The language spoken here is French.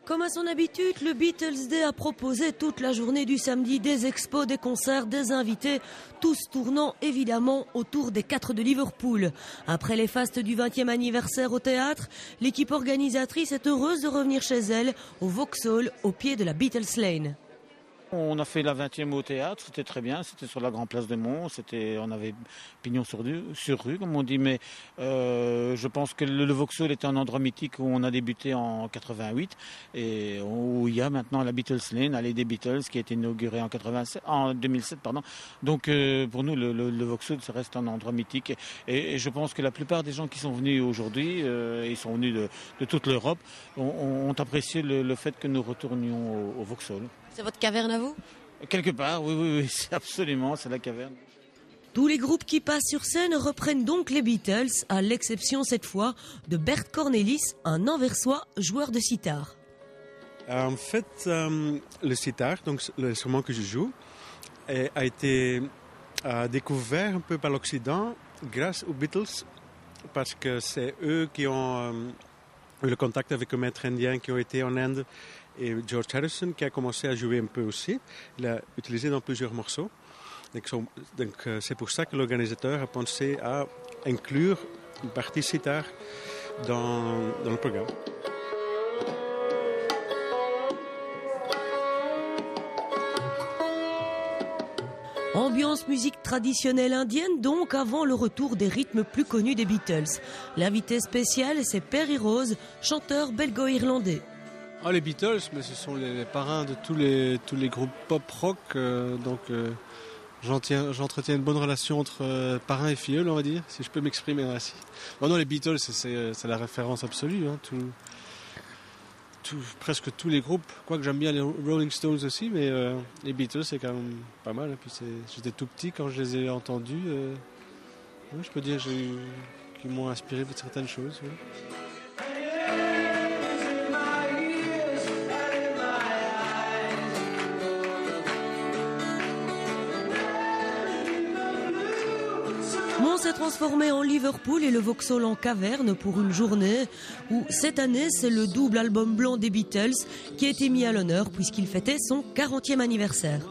Comme à son habitude, le Beatles Day a proposé toute la journée du samedi des expos, des concerts, des invités, tous tournant évidemment autour des 4 de Liverpool. Après les fastes du 20e anniversaire au théâtre, l'équipe organisatrice est heureuse de revenir chez elle, au Vauxhall, au pied de la Beatles Lane. On a fait la 20e au théâtre, c'était très bien, c'était sur la grande place de Mons, on avait pignon sur rue, comme on dit, mais je pense que le Vauxhall était un endroit mythique où on a débuté en 88 et où il y a maintenant la Beatles Lane, allée des Beatles, qui a été inaugurée en 2007. Donc pour nous, le Vauxhall, ça reste un endroit mythique et je pense que la plupart des gens qui sont venus aujourd'hui, ils sont venus de toute l'Europe, ont apprécié le fait que nous retournions au Vauxhall. C'est votre caverne à vous ? Quelque part, oui, c'est absolument, c'est la caverne. Tous les groupes qui passent sur scène reprennent donc les Beatles, à l'exception cette fois de Bert Cornelis, un Anversois joueur de sitar. En fait, le sitar, donc l'instrument que je joue, a été découvert un peu par l'Occident grâce aux Beatles, parce que c'est eux qui ont eu le contact avec un maître indien qui ont été en Inde, et George Harrison qui a commencé à jouer un peu aussi. Il a utilisé dans plusieurs morceaux. Donc c'est pour ça que l'organisateur a pensé à inclure une partie sitar dans le programme. Ambiance musique traditionnelle indienne donc avant le retour des rythmes plus connus des Beatles. L'invité spécial, c'est Perry Rose, chanteur belgo-irlandais. Les Beatles, mais ce sont les parrains de tous les groupes pop-rock, donc j'entretiens une bonne relation entre parrain et filleul, on va dire, si je peux m'exprimer ainsi. Non, les Beatles, c'est la référence absolue, hein, presque tous les groupes, quoique j'aime bien les Rolling Stones aussi, mais les Beatles c'est quand même pas mal. Et puis j'étais tout petit quand je les ai entendus, je peux dire qu'ils m'ont inspiré de certaines choses. Oui. Mons s'est transformé en Liverpool et le Vauxhall en caverne pour une journée où, cette année, c'est le double album blanc des Beatles qui a été mis à l'honneur puisqu'il fêtait son 40e anniversaire.